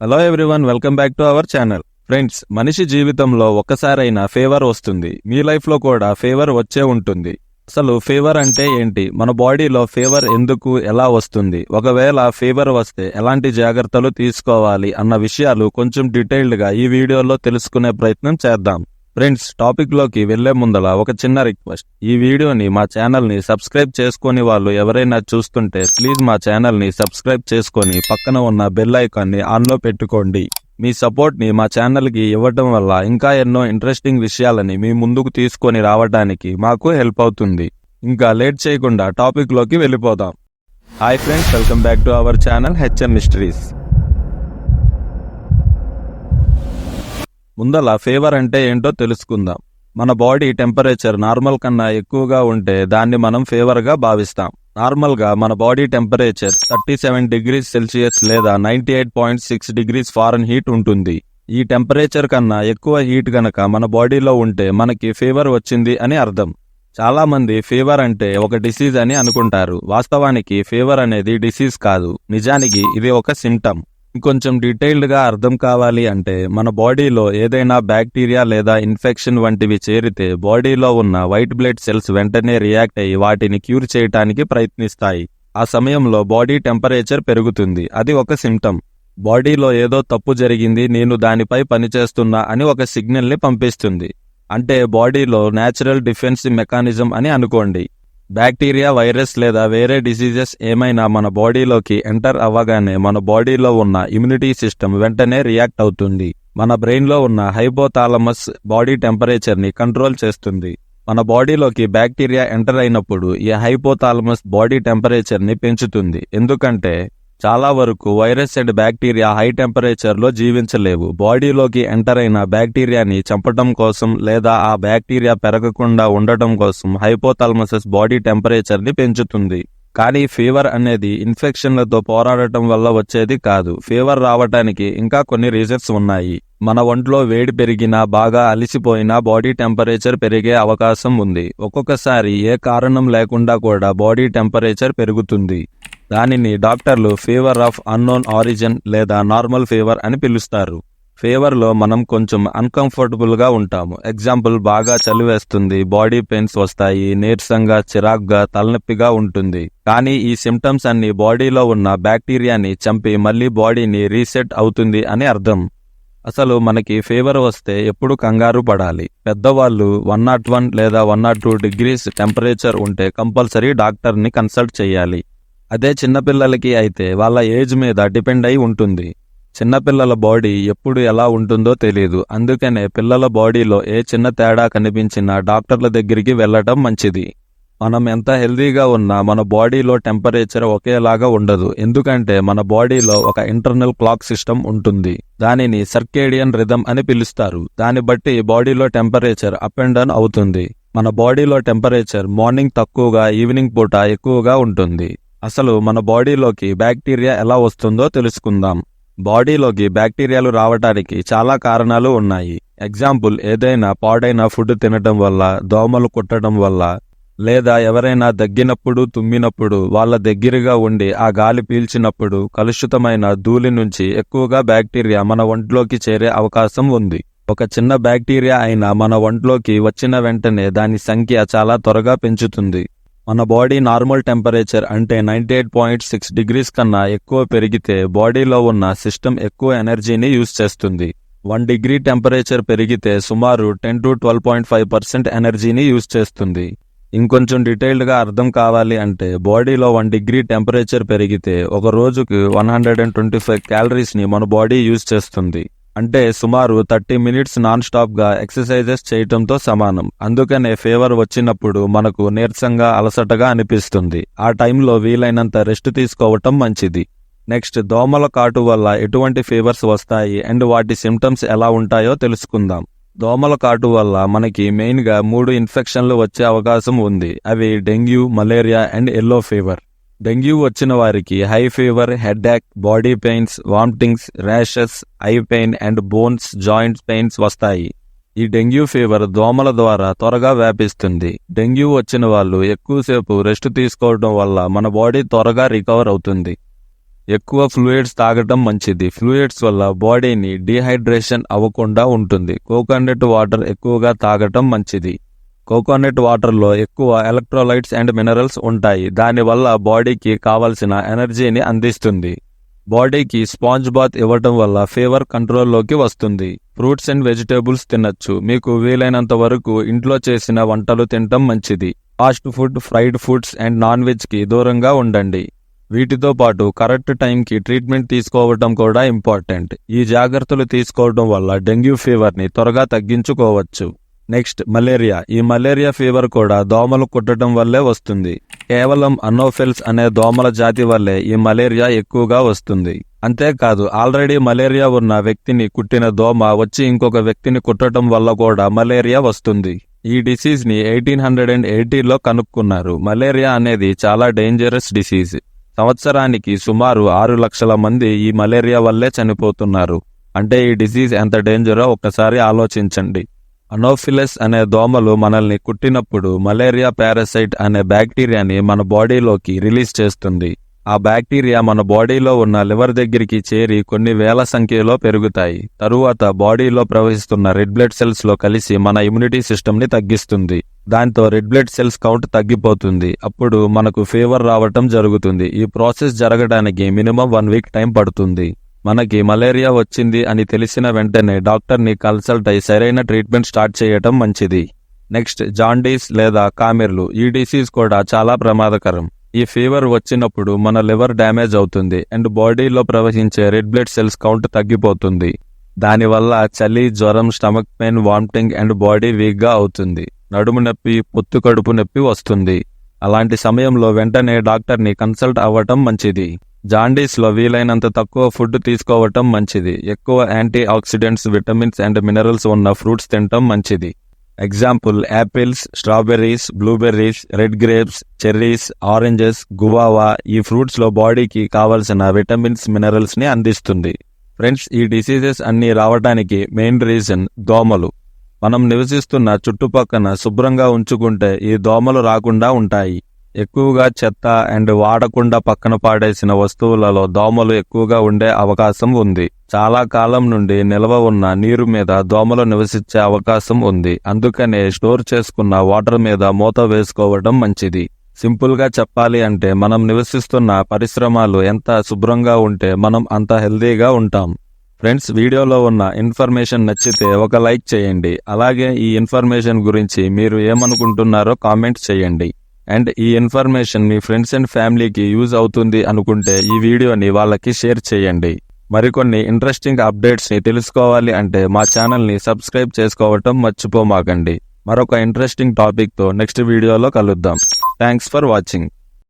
Hello everyone, welcome back to our channel. Friends, మనిషి జీవితంలో ఒక్కసారైనా ఫీవర్ వస్తుంది. మీ లైఫ్ లో కూడా ఫీవర్ వచ్చే ఉంటుంది. అసలు ఫీవర్ అంటే ఏంటి, మన బాడీలో ఫీవర్ ఎందుకు, ఎలా వస్తుంది, ఒకవేళ ఫీవర్ వస్తే ఎలాంటి జాగ్రత్తలు తీసుకోవాలి అన్న విషయాలు కొంచెం డీటెయిల్డ్ గా ఈ వీడియోలో తెలుసుకునే ప్రయత్నం చేద్దాం. ఫ్రెండ్స్, టాపిక్ లోకి వెళ్లే ముందల ఒక చిన్న రిక్వెస్ట్. ఈ వీడియోని మా ఛానల్ ని సబ్స్క్రైబ్ చేసుకుని వాళ్ళు ఎవరైనా చూస్తుంటే ప్లీజ్ మా ఛానల్ ని సబ్స్క్రైబ్ చేసుకొని పక్కన ఉన్న బెల్ ఐకాన్ ని ఆన్ లో పెట్టుకోండి. మీ సపోర్ట్ ని మా ఛానల్ కి ఇవ్వటం వల్ల ఇంకా ఎన్నో ఇంట్రెస్టింగ్ విషయాలని మీ ముందుకు తీసుకొని రావడానికి మాకు హెల్ప్ అవుతుంది. ఇంకా లేట్ చేయకుండా టాపిక్ లోకి వెళ్ళిపోదాం. Hi friends, welcome back to our channel HM mysteries. ముందల ఫీవర్ అంటే ఏంటో తెలుసుకుందాం. మన బాడీ టెంపరేచర్ నార్మల్ కన్నా ఎక్కువగా ఉంటే దాన్ని మనం ఫీవర్ గా భావిస్తాం. నార్మల్ గా మన బాడీ టెంపరేచర్ 37 డిగ్రీస్ సెల్సియస్ లేదా 98.6 డిగ్రీస్ ఫారెన్ హీట్ ఉంటుంది. ఈ టెంపరేచర్ కన్నా ఎక్కువ హీట్ గనక మన బాడీలో ఉంటే మనకి ఫీవర్ వచ్చింది అని అర్థం. చాలా మంది ఫీవర్ అంటే ఒక డిసీజ్ అని అనుకుంటారు. వాస్తవానికి ఫీవర్ అనేది డిసీజ్ కాదు, నిజానికి ఇది ఒక సింప్టమ్. ఇంకొంచెం డీటెయిల్డ్ గా అర్థం కావాలి అంటే మన బాడీలో ఏదైనా బ్యాక్టీరియా లేదా ఇన్ఫెక్షన్ వంటివి చేరితే బాడీలో ఉన్న వైట్ బ్లడ్ సెల్స్ వెంటనే రియాక్ట్ అయ్యి వాటిని క్యూర్ చేయడానికి ప్రయత్నిస్తాయి. ఆ సమయంలో బాడీ టెంపరేచర్ పెరుగుతుంది. అది ఒక సింప్టమ్. బాడీలో ఏదో తప్పు జరిగింది, నేను దానిపై పనిచేస్తున్నా అని ఒక సిగ్నల్ ని పంపిస్తుంది. అంటే బాడీలో న్యాచురల్ డిఫెన్స్ మెకానిజం అని అనుకోండి. బ్యాక్టీరియా, వైరస్ లేదా వేరే డిసీజెస్ ఏమైనా మన బాడీలోకి ఎంటర్ అవ్వగానే మన బాడీలో ఉన్న ఇమ్యూనిటీ సిస్టమ్ వెంటనే రియాక్ట్ అవుతుంది. మన బ్రెయిన్ లో ఉన్న హైపోథాలమస్ బాడీ టెంపరేచర్ ని కంట్రోల్ చేస్తుంది. మన బాడీలోకి బ్యాక్టీరియా ఎంటర్ అయినప్పుడు ఈ హైపోథాలమస్ బాడీ టెంపరేచర్ ని పెంచుతుంది. ఎందుకంటే చాలా వరకు virus and bacteria high temperature లో జీవించలేవు. బాడీలోకి ఎంటర్ అయిన బ్యాక్టీరియాని చంపటం కోసం లేదా ఆ బ్యాక్టీరియా పెరగకుండా ఉండటం కోసం హైపోథాలమస్ బాడీ టెంపరేచర్ ని పెంచుతుంది. కానీ ఫీవర్ అనేది ఇన్ఫెక్షన్లతో పోరాడటం వల్ల వచ్చేది కాదు. ఫీవర్ రావటానికి ఇంకా కొన్ని రీజన్స్ ఉన్నాయి. మన ఒంట్లో వేడి పెరిగినా, బాగా అలిసిపోయినా బాడీ టెంపరేచర్ పెరిగే అవకాశం ఉంది. ఒక్కొక్కసారి ఏ కారణం లేకుండా కూడా బాడీ టెంపరేచర్ పెరుగుతుంది. దానిని డాక్టర్లు ఫీవర్ ఆఫ్ అన్నోన్ ఆరిజిన్ లేదా నార్మల్ ఫీవర్ అని పిలుస్తారు. ఫీవర్ లో మనం కొంచెం అన్కంఫర్టబుల్ గా ఉంటాము. ఎగ్జాంపుల్, బాగా చలి వేస్తుంది, బాడీ పెయిన్స్ వస్తాయి, నీరసంగా, చిరాగ్గా, తలనొప్పిగా ఉంటుంది. కానీ ఈ సిమ్టమ్స్ అన్ని బాడీలో ఉన్న బ్యాక్టీరియాని చంపి మళ్ళీ బాడీని రీసెట్ అవుతుంది అని అర్థం. అసలు మనకి ఫీవర్ వస్తే ఎప్పుడు కంగారు పడాలి? పెద్దవాళ్ళు 101 లేదా 102 డిగ్రీస్ టెంపరేచర్ ఉంటే కంపల్సరీ డాక్టర్ ని కన్సల్ట్ చేయాలి. అదే చిన్నపిల్లలకి అయితే వాళ్ళ ఏజ్ మీద డిపెండ్ అయి ఉంటుంది. చిన్నపిల్లల బాడీ ఎప్పుడు ఎలా ఉంటుందో తెలియదు. అందుకనే పిల్లల బాడీలో ఏ చిన్న తేడా కనిపించినా డాక్టర్ల దగ్గరికి వెళ్లటం మంచిది. మనం ఎంత హెల్దీగా ఉన్నా మన బాడీలో టెంపరేచర్ ఒకేలాగా ఉండదు. ఎందుకంటే మన బాడీలో ఒక ఇంటర్నల్ క్లాక్ సిస్టమ్ ఉంటుంది. దానిని సర్కేడియన్ రిథమ్ అని పిలుస్తారు. దాన్ని బట్టి బాడీలో టెంపరేచర్ అప్ అండ్ డౌన్ అవుతుంది. మన బాడీలో టెంపరేచర్ మార్నింగ్ తక్కువగా, ఈవినింగ్ పూట ఎక్కువగా ఉంటుంది. అసలు మన బాడీలోకి బ్యాక్టీరియా ఎలా వస్తుందో తెలుసుకుందాం. బాడీలోకి బ్యాక్టీరియాలు రావడానికి చాలా కారణాలు ఉన్నాయి. ఎగ్జాంపుల్, ఏదైనా పాడైన ఫుడ్ తినటం వల్ల, దోమలు కుట్టడం వల్ల, లేదా ఎవరైనా దగ్గినప్పుడు, తుమ్మినప్పుడు, వాళ్ళ దగ్గరగా ఉండి ఆ గాలి పీల్చినప్పుడు కలుషితమైన ధూళి నుంచి ఎక్కువగా బ్యాక్టీరియా మన ఒంట్లోకి చేరే అవకాశం ఉంది. ఒక చిన్న బ్యాక్టీరియా అయినా మన ఒంట్లోకి వచ్చిన వెంటనే దాని సంఖ్య చాలా త్వరగా పెంచుతుంది. మన బాడీ నార్మల్ టెంపరేచర్ అంటే 98.6 డిగ్రీస్ కన్నా ఎక్కువ పెరిగితే బాడీలో ఉన్న సిస్టమ్ ఎక్కువ ఎనర్జీని యూజ్ చేస్తుంది. 1 డిగ్రీ టెంపరేచర్ పెరిగితే సుమారు 10 to 12.5% ఎనర్జీని యూజ్ చేస్తుంది. ఇంకొంచెం డీటెయిల్డ్ గా అర్థం కావాలి అంటే బాడీలో 1 డిగ్రీ టెంపరేచర్ పెరిగితే ఒక రోజుకు 125 క్యాలరీస్ ని మన బాడీ యూజ్ చేస్తుంది. అంటే సుమారు 30 మినిట్స్ నాన్ స్టాప్ గా ఎక్సర్సైజెస్ చేయటంతో సమానం. అందుకనే ఫీవర్ వచ్చినప్పుడు మనకు నీరసంగా, అలసటగా అనిపిస్తుంది. ఆ టైంలో వీలైనంత రెస్ట్ తీసుకోవటం మంచిది. నెక్స్ట్, దోమల కాటు వల్ల ఎటువంటి ఫీవర్స్ వస్తాయి అండ్ వాటి సిమ్టమ్స్ ఎలా ఉంటాయో తెలుసుకుందాం. దోమల కాటు వల్ల మనకి మెయిన్ గా 3 ఇన్ఫెక్షన్లు వచ్చే అవకాశం ఉంది. అవి dengue, malaria and yellow fever. Dengue వచ్చిన వారికి high fever, headache, body pains, vomitings, rashes, I pain and bones, joints pains వస్తాయి. ఈ డెంగ్యూ ఫీవర్ దోమల ద్వారా త్వరగా వ్యాపిస్తుంది. డెంగ్యూ వచ్చిన వాళ్ళు ఎక్కువసేపు రెస్ట్ తీసుకోవడం వల్ల మన బాడీ త్వరగా రికవర్ అవుతుంది. ఎక్కువ ఫ్లూయిడ్స్ తాగటం మంచిది. ఫ్లూయిడ్స్ వల్ల బాడీని డీహైడ్రేషన్ అవ్వకుండా ఉంటుంది. కోకోనట్ వాటర్ ఎక్కువగా తాగటం మంచిది. కోకోనట్ వాటర్లో ఎక్కువ ఎలక్ట్రోలైట్స్ అండ్ మినరల్స్ ఉంటాయి. దానివల్ల బాడీకి కావలసిన ఎనర్జీని అందిస్తుంది. బాడీకి స్పాంజ్ బాత్ ఇవ్వటం వల్ల ఫీవర్ కంట్రోల్లోకి వస్తుంది. ఫ్రూట్స్ అండ్ వెజిటేబుల్స్ తినొచ్చు. మీకు వీలైనంత వరకు ఇంట్లో చేసిన వంటలు తినటం మంచిది. Fast food, fried foods and non వెజ్కి దూరంగా ఉండండి. వీటితో పాటు కరెక్ట్ టైంకి ట్రీట్మెంట్ తీసుకోవటం కూడా ఇంపార్టెంట్. ఈ జాగ్రత్తలు తీసుకోవడం వల్ల డెంగ్యూ ఫీవర్ని త్వరగా తగ్గించుకోవచ్చు. Next, malaria. ఈ మలేరియా ఫీవర్ కూడా దోమలు కుట్టడం వల్లే వస్తుంది. కేవలం అనోఫిల్స్ అనే దోమల జాతి వల్లే ఈ మలేరియా ఎక్కువగా వస్తుంది. అంతేకాదు, ఆల్రెడీ మలేరియా ఉన్న వ్యక్తిని కుట్టిన దోమ వచ్చి ఇంకొక వ్యక్తిని కుట్టడం వల్ల కూడా మలేరియా వస్తుంది. ఈ డిసీజ్ ని 1880లో కనుక్కున్నారు. మలేరియా అనేది చాలా డేంజరస్ డిసీజ్. సంవత్సరానికి సుమారు 6 లక్షల మంది ఈ మలేరియా వల్లే చనిపోతున్నారు. అంటే ఈ డిసీజ్ ఎంత డేంజరో ఒక్కసారి ఆలోచించండి. అనోఫిలస్ అనే దోమలు మనల్ని కుట్టినప్పుడు మలేరియా పారాసైట్ అనే బ్యాక్టీరియాని మన బాడీలోకి రిలీజ్ చేస్తుంది. ఆ బ్యాక్టీరియా మన బాడీలో ఉన్న లివర్ దగ్గరికి చేరి కొన్ని వేల సంఖ్యలో పెరుగుతాయి. తరువాత బాడీలో ప్రవహిస్తున్న రెడ్ బ్లడ్ సెల్స్ లో కలిసి మన ఇమ్యూనిటీ సిస్టమ్ ని తగ్గిస్తుంది. దాంతో రెడ్ బ్లడ్ సెల్స్ కౌంట్ తగ్గిపోతుంది. అప్పుడు మనకు ఫీవర్ రావటం జరుగుతుంది. ఈ ప్రాసెస్ జరగడానికి మినిమం 1 వీక్ టైం పడుతుంది. మనకి మలేరియా వచ్చింది అని తెలిసిన వెంటనే డాక్టర్ని కన్సల్ట్ అయి సరైన ట్రీట్మెంట్ స్టార్ట్ చేయటం మంచిది. నెక్స్ట్, జాండీస్ లేదా కామెర్లు. ఈ డిసీజ్ కూడా చాలా ప్రమాదకరం. ఈ ఫీవర్ వచ్చినప్పుడు మన లివర్ డ్యామేజ్ అవుతుంది అండ్ బాడీలో ప్రవహించే రెడ్ బ్లడ్ సెల్స్ కౌంట్ తగ్గిపోతుంది. దానివల్ల చలి, జ్వరం, stomach pain, vomiting and body వీక్గా అవుతుంది. నడుము నొప్పి, పొత్తు కడుపు నొప్పి వస్తుంది. అలాంటి సమయంలో వెంటనే డాక్టర్ని కన్సల్ట్ అవ్వటం మంచిది. జాండీస్లో వీలైనంత తక్కువ ఫుడ్ తీసుకోవటం మంచిది. ఎక్కువ antioxidants, vitamins and minerals ఉన్న ఫ్రూట్స్ తినటం మంచిది. Example, apples, strawberries, blueberries, red grapes, cherries, oranges, guava. ఈ ఫ్రూట్స్ లో బాడీకి కావలసిన విటమిన్స్, మినరల్స్ ని అందిస్తుంది. ఫ్రెండ్స్, ఈ డిసీజెస్ అన్ని రావడానికి మెయిన్ రీజన్ దోమలు. మనం నివసిస్తున్న చుట్టుపక్కన శుభ్రంగా ఉంచుకుంటే ఈ దోమలు రాకుండా ఉంటాయి. ఎక్కువగా చెత్త అండ్ వాడకుండా పక్కన పాడేసిన వస్తువులలో దోమలు ఎక్కువగా ఉండే అవకాశం ఉంది. చాలా కాలం నుండి నిల్వ ఉన్న నీరు మీద దోమలు నివసించే అవకాశం ఉంది. అందుకనే స్టోర్ చేసుకున్న వాటర్ మీద మూత వేసుకోవడం మంచిది. సింపుల్ గా చెప్పాలి అంటే మనం నివసిస్తున్న పరిశ్రమలు ఎంత శుభ్రంగా ఉంటే మనం అంత హెల్దీగా ఉంటాం. ఫ్రెండ్స్, వీడియోలో ఉన్న ఇన్ఫర్మేషన్ నచ్చితే ఒక లైక్ చేయండి. అలాగే ఈ ఇన్ఫర్మేషన్ గురించి మీరు ఏమనుకుంటున్నారో కామెంట్ చేయండి. అండ్ ఈ ఇన్ఫర్మేషన్ మీ ఫ్రెండ్స్ అండ్ ఫ్యామిలీకి యూజ్ అవుతుంది అనుకుంటే ఈ వీడియోని వాళ్ళకి షేర్ చేయండి. మరికొన్ని ఇంట్రెస్టింగ్ అప్డేట్స్ ని తెలుసుకోవాలి అంటే మా ఛానల్ ని సబ్స్క్రైబ్ చేసుకోవటం మర్చిపోమాకండి. మరొక ఇంట్రెస్టింగ్ టాపిక్ తో నెక్స్ట్ వీడియోలో కలుద్దాం. Thanks for watching.